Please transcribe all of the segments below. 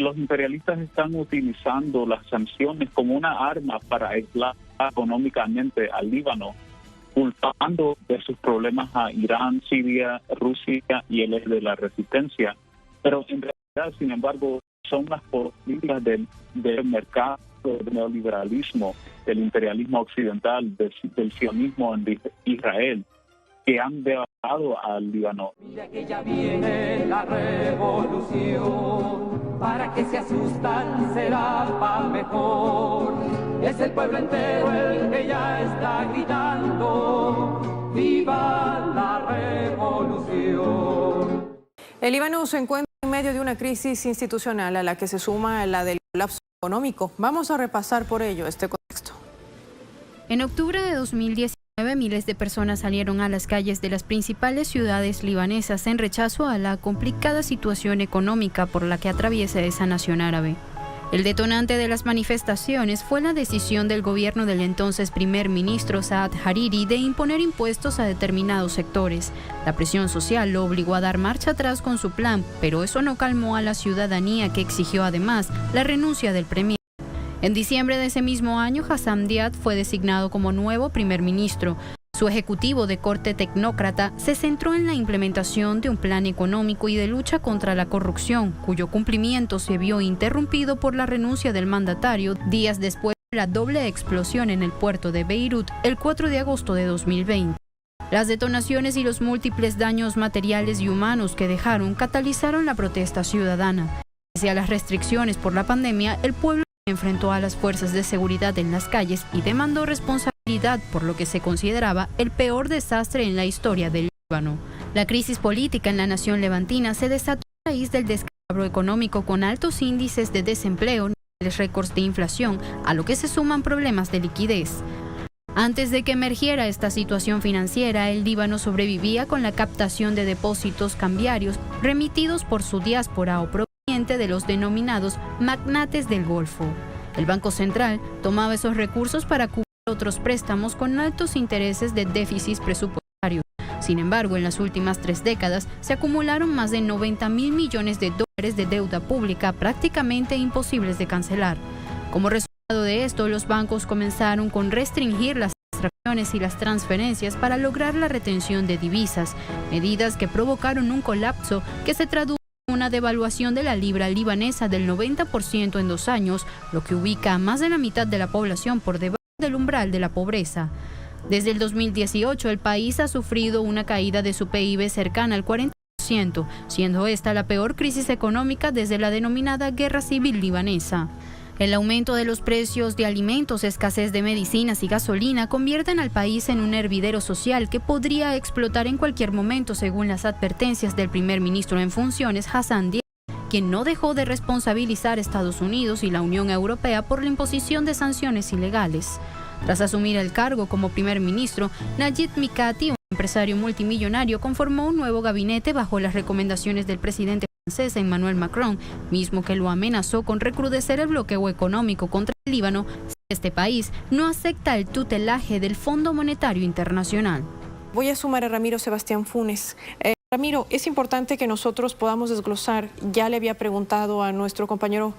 los imperialistas están utilizando las sanciones como una arma para aislar económicamente al Líbano, culpando de sus problemas a Irán, Siria, Rusia y el eje de la resistencia. Pero en realidad, sin embargo, son las políticas del mercado, del neoliberalismo, del imperialismo occidental, del sionismo en Israel, que han devastado al Líbano. Mira que ya viene la revolución, para que se asustan será para mejor. Es el pueblo entero el que ya está gritando, ¡viva la revolución! El Líbano se encuentra en medio de una crisis institucional a la que se suma la del colapso económico. Vamos a repasar por ello este contexto. En octubre de 2019, miles de personas salieron a las calles de las principales ciudades libanesas en rechazo a la complicada situación económica por la que atraviesa esa nación árabe. El detonante de las manifestaciones fue la decisión del gobierno del entonces primer ministro Saad Hariri de imponer impuestos a determinados sectores. La presión social lo obligó a dar marcha atrás con su plan, pero eso no calmó a la ciudadanía, que exigió además la renuncia del premier. En diciembre de ese mismo año, Hassam Diab fue designado como nuevo primer ministro. Su ejecutivo de corte tecnócrata se centró en la implementación de un plan económico y de lucha contra la corrupción, cuyo cumplimiento se vio interrumpido por la renuncia del mandatario días después de la doble explosión en el puerto de Beirut el 4 de agosto de 2020. Las detonaciones y los múltiples daños materiales y humanos que dejaron catalizaron la protesta ciudadana. Pese a las restricciones por la pandemia, el pueblo enfrentó a las fuerzas de seguridad en las calles y demandó responsabilidad por lo que se consideraba el peor desastre en la historia del Líbano. La crisis política en la nación levantina se desató a raíz del descalabro económico, con altos índices de desempleo, niveles récords de inflación, a lo que se suman problemas de liquidez. Antes de que emergiera esta situación financiera, el Líbano sobrevivía con la captación de depósitos cambiarios remitidos por su diáspora o proveniente de los denominados magnates del Golfo. El Banco Central tomaba esos recursos para cubrir otros préstamos con altos intereses de déficit presupuestario. Sin embargo, en las últimas 3 décadas se acumularon más de 90.000 millones de dólares de deuda pública prácticamente imposibles de cancelar. Como resultado de esto, los bancos comenzaron con restringir las transacciones y las transferencias para lograr la retención de divisas, medidas que provocaron un colapso que se tradujo en una devaluación de la libra libanesa del 90% en 2 años, lo que ubica a más de la mitad de la población por debajo del umbral de la pobreza. Desde el 2018, el país ha sufrido una caída de su PIB cercana al 40%, siendo esta la peor crisis económica desde la denominada Guerra Civil Libanesa. El aumento de los precios de alimentos, escasez de medicinas y gasolina convierten al país en un hervidero social que podría explotar en cualquier momento, según las advertencias del primer ministro en funciones, Hassam Diab, quien no dejó de responsabilizar a Estados Unidos y la Unión Europea por la imposición de sanciones ilegales. Tras asumir el cargo como primer ministro, Najib Mikati, un empresario multimillonario, conformó un nuevo gabinete bajo las recomendaciones del presidente francés Emmanuel Macron, mismo que lo amenazó con recrudecer el bloqueo económico contra el Líbano si este país no acepta el tutelaje del Fondo Monetario Internacional. Voy a sumar a Ramiro Sebastián Funes. Ramiro, es importante que nosotros podamos desglosar, ya le había preguntado a nuestro compañero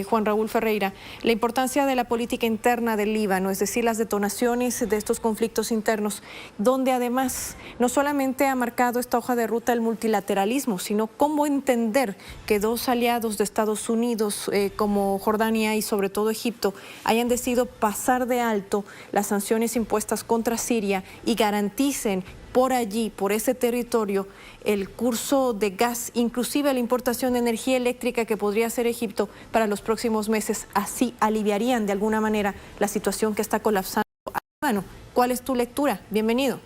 Juan Raúl Ferreira, la importancia de la política interna del Líbano, es decir, las detonaciones de estos conflictos internos, donde además no solamente ha marcado esta hoja de ruta el multilateralismo, sino cómo entender que 2 aliados de Estados Unidos, como Jordania y sobre todo Egipto, hayan decidido pasar de alto las sanciones impuestas contra Siria y garanticen por allí, por ese territorio, el curso de gas, inclusive la importación de energía eléctrica que podría hacer Egipto para los próximos meses. Así aliviarían de alguna manera la situación que está colapsando. Bueno, ¿cuál es tu lectura? Bienvenido.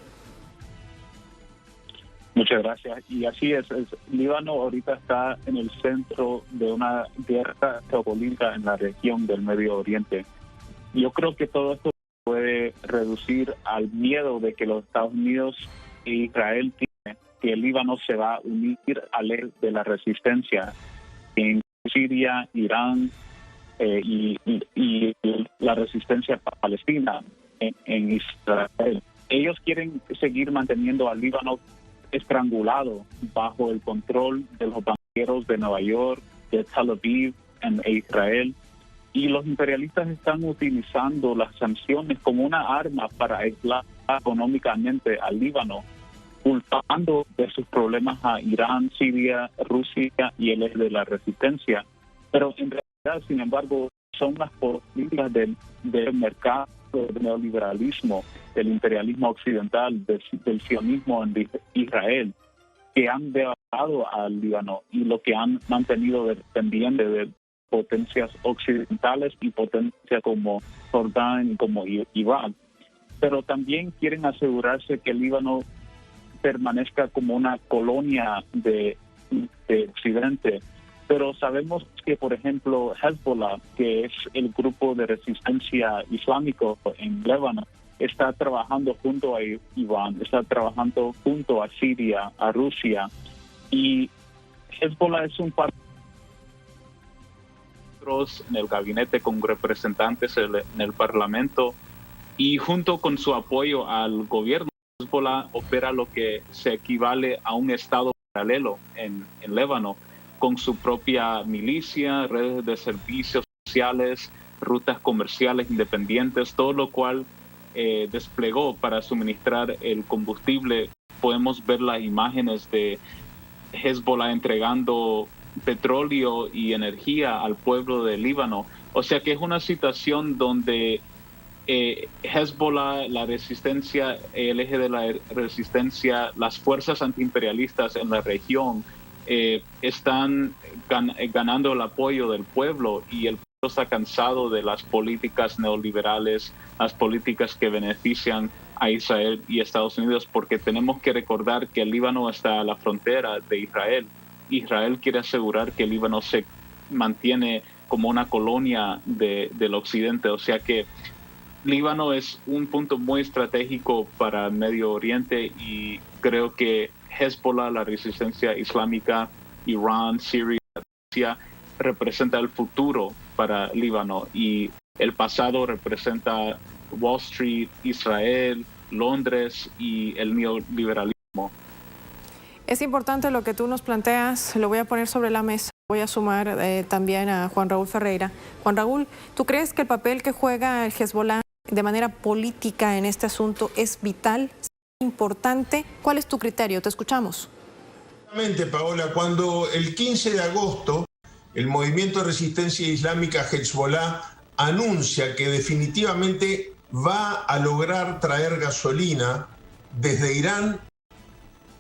Muchas gracias. Y así es, Líbano ahorita está en el centro de una guerra geopolítica en la región del Medio Oriente. Yo creo que todo esto puede reducir al miedo de que los Estados Unidos e Israel tienen que el Líbano se va a unir al eje de la resistencia en Siria, Irán y la resistencia palestina en Israel. Ellos quieren seguir manteniendo al Líbano estrangulado bajo el control de los banqueros de Nueva York, de Tel Aviv, en Israel. Y los imperialistas están utilizando las sanciones como una arma para aislar económicamente al Líbano, culpando de sus problemas a Irán, Siria, Rusia y el eje de la resistencia. Pero en realidad, sin embargo, son las políticas del mercado, del neoliberalismo, del imperialismo occidental, del sionismo en Israel, que han devastado al Líbano y lo que han mantenido dependiente de potencias occidentales y potencias como Jordán y como Irak. Pero también quieren asegurarse que el Líbano permanezca como una colonia de Occidente. Pero sabemos que, por ejemplo, Hezbollah, que es el grupo de resistencia islámico en Líbano, está trabajando junto a Irán, está trabajando junto a Siria, a Rusia, y Hezbollah es un partido en el gabinete con representantes en el Parlamento, y junto con su apoyo al gobierno, Hezbollah opera lo que se equivale a un estado paralelo en Líbano, con su propia milicia, redes de servicios sociales, rutas comerciales independientes, todo lo cual desplegó para suministrar el combustible. Podemos ver las imágenes de Hezbollah entregando petróleo y energía al pueblo de Líbano. O sea que es una situación donde Hezbollah, la resistencia, el eje de la resistencia, las fuerzas antiimperialistas en la región están ganando el apoyo del pueblo, y el pueblo está cansado de las políticas neoliberales, las políticas que benefician a Israel y Estados Unidos, porque tenemos que recordar que el Líbano está a la frontera de Israel. Israel quiere asegurar que el Líbano se mantiene como una colonia del occidente, o sea que Líbano es un punto muy estratégico para el Medio Oriente, y creo que Hezbollah, la resistencia islámica, Irán, Siria, Rusia, representa el futuro para Líbano, y el pasado representa Wall Street, Israel, Londres y el neoliberalismo. Es importante lo que tú nos planteas, lo voy a poner sobre la mesa. Voy a sumar también a Juan Raúl Ferreira. Juan Raúl, ¿tú crees que el papel que juega el Hezbollah de manera política en este asunto es vital, es importante? ¿Cuál es tu criterio? Te escuchamos. Exactamente, Paola. Cuando el 15 de agosto el movimiento de resistencia islámica Hezbollah anuncia que definitivamente va a lograr traer gasolina desde Irán,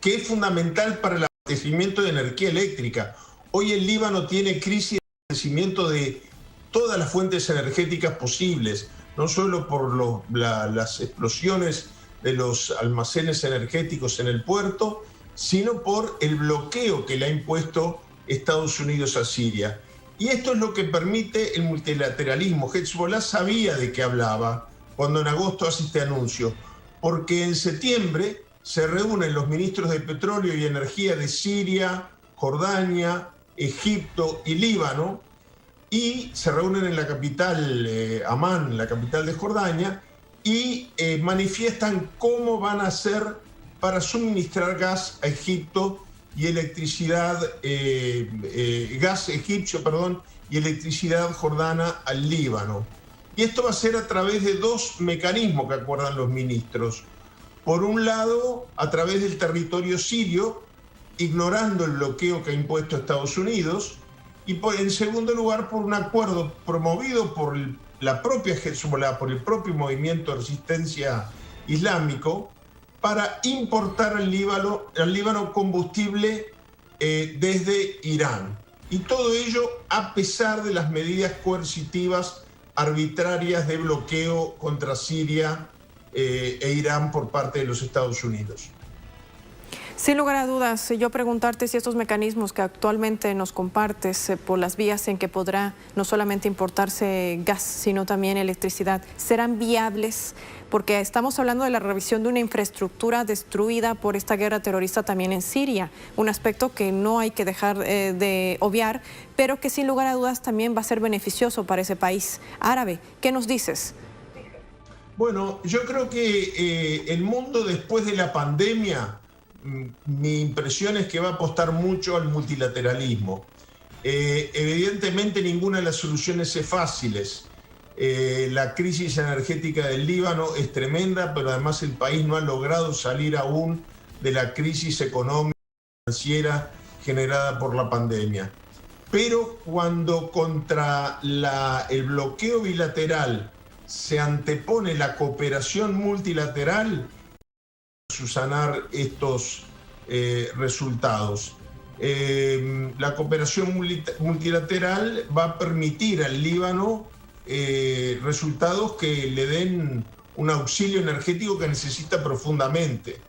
que es fundamental para el abastecimiento de energía eléctrica. Hoy el Líbano tiene crisis de abastecimiento de todas las fuentes energéticas posibles, no solo por las explosiones de los almacenes energéticos en el puerto, sino por el bloqueo que le ha impuesto Estados Unidos a Siria. Y esto es lo que permite el multilateralismo. Hezbollah sabía de qué hablaba cuando en agosto hace este anuncio, porque en septiembre se reúnen los ministros de petróleo y energía de Siria, Jordania, Egipto y Líbano, y se reúnen en la capital, Amán, la capital de Jordania, y manifiestan cómo van a hacer para suministrar gas a Egipto y electricidad, gas egipcio, y electricidad jordana al Líbano. Y esto va a ser a través de dos mecanismos que acuerdan los ministros. Por un lado, a través del territorio sirio, ignorando el bloqueo que ha impuesto Estados Unidos, y en segundo lugar, por un acuerdo promovido por la propia Hezbollah, por el propio movimiento de resistencia islámico, para importar al Líbano combustible desde Irán. Y todo ello a pesar de las medidas coercitivas arbitrarias de bloqueo contra Siria e Irán por parte de los Estados Unidos. Sin lugar a dudas, yo preguntarte si estos mecanismos que actualmente nos compartes por las vías en que podrá no solamente importarse gas, sino también electricidad, ¿serán viables? Porque estamos hablando de la revisión de una infraestructura destruida por esta guerra terrorista también en Siria, un aspecto que no hay que dejar de obviar, pero que sin lugar a dudas también va a ser beneficioso para ese país árabe. ¿Qué nos dices? Bueno, yo creo que el mundo después de la pandemia, mi impresión es que va a apostar mucho al multilateralismo. Evidentemente ninguna de las soluciones es fáciles. La crisis energética del Líbano es tremenda, pero además el país no ha logrado salir aún de la crisis económica y financiera generada por la pandemia. Pero cuando contra el bloqueo bilateral se antepone la cooperación multilateral, subsanar estos resultados. La cooperación multilateral va a permitir al Líbano resultados que le den un auxilio energético que necesita profundamente.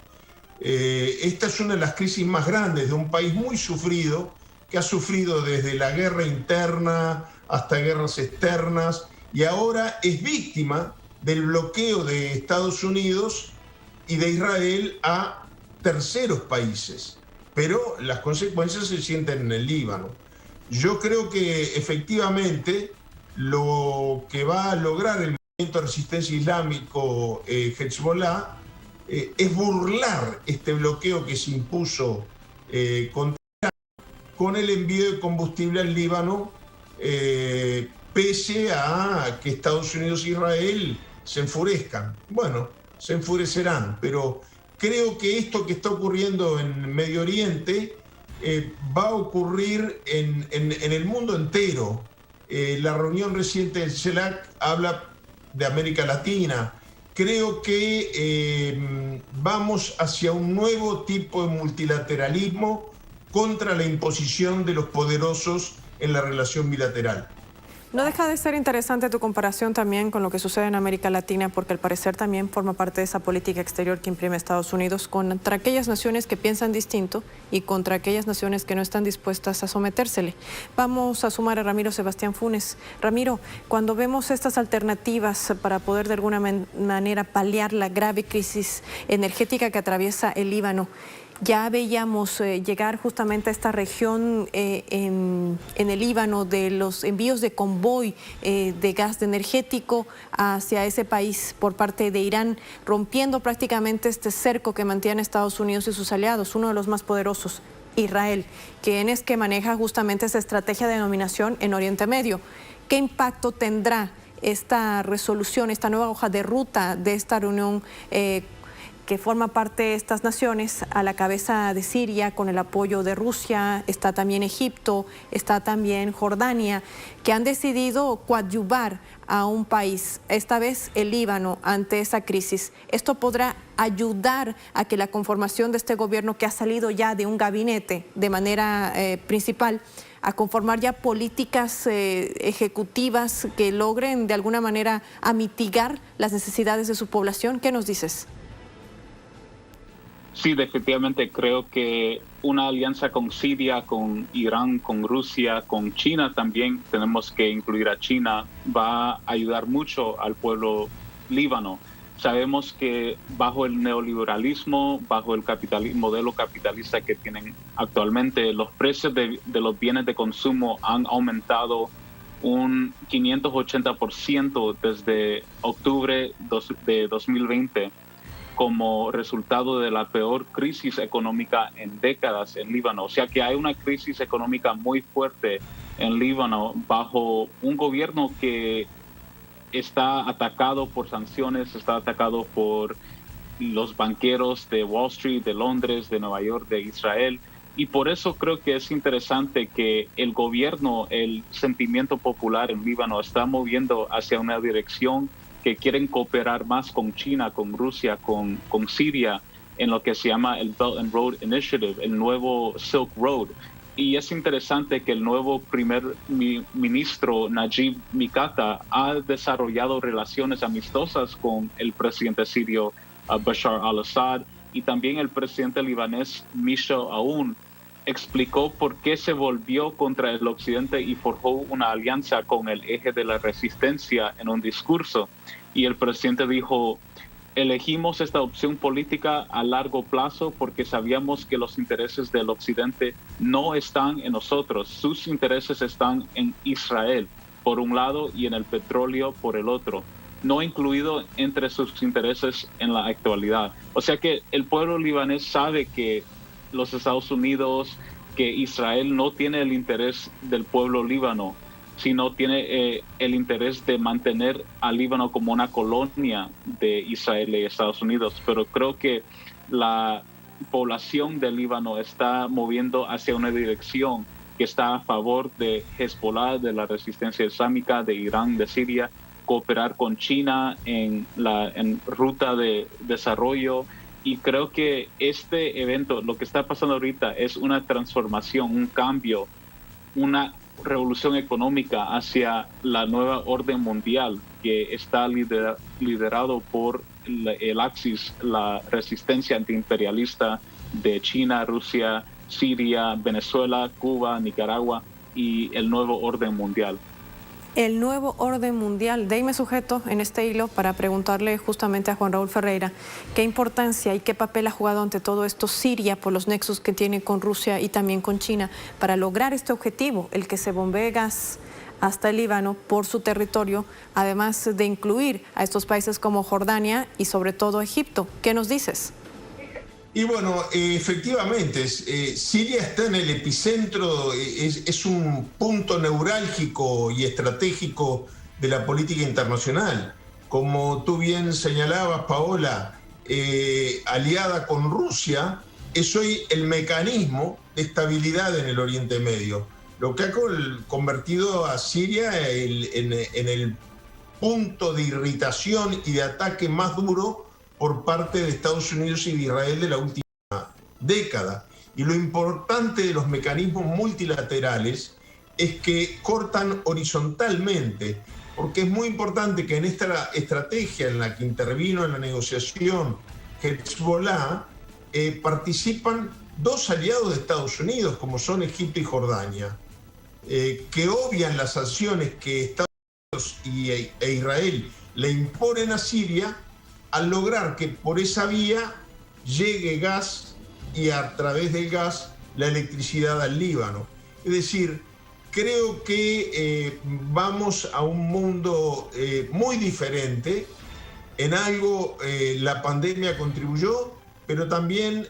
Esta es una de las crisis más grandes de un país muy sufrido, que ha sufrido desde la guerra interna hasta guerras externas, y ahora es víctima del bloqueo de Estados Unidos y de Israel a terceros países. Pero las consecuencias se sienten en el Líbano. Yo creo que efectivamente lo que va a lograr el movimiento de resistencia islámico Hezbollah es burlar este bloqueo que se impuso contra con el envío de combustible al Líbano, pese a que Estados Unidos e Israel se enfurezcan. Bueno, se enfurecerán, pero creo que esto que está ocurriendo en Medio Oriente va a ocurrir en el mundo entero. La reunión reciente del CELAC habla de América Latina. Creo que vamos hacia un nuevo tipo de multilateralismo contra la imposición de los poderosos en la relación bilateral. No deja de ser interesante tu comparación también con lo que sucede en América Latina, porque al parecer también forma parte de esa política exterior que imprime Estados Unidos contra aquellas naciones que piensan distinto y contra aquellas naciones que no están dispuestas a sometérsele. Vamos a sumar a Ramiro Sebastián Funes. Ramiro, cuando vemos estas alternativas para poder de alguna manera paliar la grave crisis energética que atraviesa el Líbano, ya veíamos llegar justamente a esta región en el Líbano de los envíos de convoy de gas energético hacia ese país por parte de Irán, rompiendo prácticamente este cerco que mantiene Estados Unidos y sus aliados, uno de los más poderosos, Israel, quien es que maneja justamente esa estrategia de dominación en Oriente Medio. ¿Qué impacto tendrá esta resolución, esta nueva hoja de ruta de esta reunión que forma parte de estas naciones, a la cabeza de Siria, con el apoyo de Rusia? Está también Egipto, está también Jordania, que han decidido coadyuvar a un país, esta vez el Líbano, ante esa crisis. ¿Esto podrá ayudar a que la conformación de este gobierno, que ha salido ya de un gabinete de manera principal, a conformar ya políticas ejecutivas que logren de alguna manera a mitigar las necesidades de su población? ¿Qué nos dices? Sí, definitivamente creo que una alianza con Siria, con Irán, con Rusia, con China también, tenemos que incluir a China, va a ayudar mucho al pueblo líbano. Sabemos que bajo el neoliberalismo, bajo el modelo capitalista que tienen actualmente, los precios de los bienes de consumo han aumentado un 580% desde octubre de 2020. Como resultado de la peor crisis económica en décadas en Líbano. O sea que hay una crisis económica muy fuerte en Líbano bajo un gobierno que está atacado por sanciones, está atacado por los banqueros de Wall Street, de Londres, de Nueva York, de Israel. Y por eso creo que es interesante que el gobierno, el sentimiento popular en Líbano está moviendo hacia una dirección que quieren cooperar más con China, con Rusia, con Siria, en lo que se llama el Belt and Road Initiative, el nuevo Silk Road. Y es interesante que el nuevo primer ministro Najib Mikata ha desarrollado relaciones amistosas con el presidente sirio Bashar al-Assad, y también el presidente libanés Michel Aoun explicó por qué se volvió contra el occidente y forjó una alianza con el eje de la resistencia en un discurso. Y el presidente dijo: elegimos esta opción política a largo plazo porque sabíamos que los intereses del occidente no están en nosotros, sus intereses están en Israel por un lado y en el petróleo por el otro, no incluido entre sus intereses en la actualidad. O sea que el pueblo libanés sabe que los Estados Unidos que Israel no tiene el interés del pueblo líbano, sino tiene el interés de mantener al Líbano como una colonia de Israel y Estados Unidos. Pero creo que la población del Líbano está moviendo hacia una dirección que está a favor de Hezbollah, de la resistencia islámica, de Irán, de Siria, cooperar con China en ruta de desarrollo. Y creo que este evento, lo que está pasando ahorita, es una transformación, un cambio, una revolución económica hacia la nueva orden mundial que está liderado por el Axis, la resistencia antiimperialista de China, Rusia, Siria, Venezuela, Cuba, Nicaragua y el nuevo orden mundial. El nuevo orden mundial. De ahí me sujeto en este hilo para preguntarle justamente a Juan Raúl Ferreira qué importancia y qué papel ha jugado ante todo esto Siria por los nexos que tiene con Rusia y también con China para lograr este objetivo, el que se bombee gas hasta el Líbano por su territorio, además de incluir a estos países como Jordania y sobre todo Egipto. ¿Qué nos dices? Y bueno, efectivamente, Siria está en el epicentro, es un punto neurálgico y estratégico de la política internacional. Como tú bien señalabas, Paola, aliada con Rusia, es hoy el mecanismo de estabilidad en el Oriente Medio, lo que ha convertido a Siria en el punto de irritación y de ataque más duro por parte de Estados Unidos y de Israel de la última década. Y lo importante de los mecanismos multilaterales es que cortan horizontalmente, porque es muy importante que en esta estrategia en la que intervino en la negociación Hezbollah participan dos aliados de Estados Unidos, como son Egipto y Jordania, que obvian las sanciones que Estados Unidos e Israel le imponen a Siria, al lograr que por esa vía llegue gas y a través del gas la electricidad al Líbano. Es decir, creo que vamos a un mundo muy diferente. En algo la pandemia contribuyó, pero también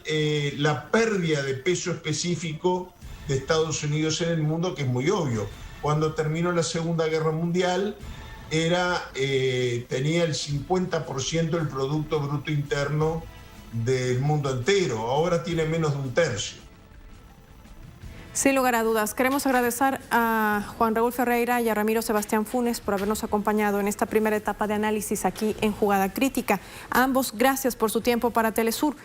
la pérdida de peso específico de Estados Unidos en el mundo, que es muy obvio. Cuando terminó la Segunda Guerra Mundial, tenía el 50% del Producto Bruto Interno del mundo entero. Ahora tiene menos de un tercio. Sin lugar a dudas, queremos agradecer a Juan Raúl Ferreira y a Ramiro Sebastián Funes por habernos acompañado en esta primera etapa de análisis aquí en Jugada Crítica. A ambos, gracias por su tiempo para Telesur.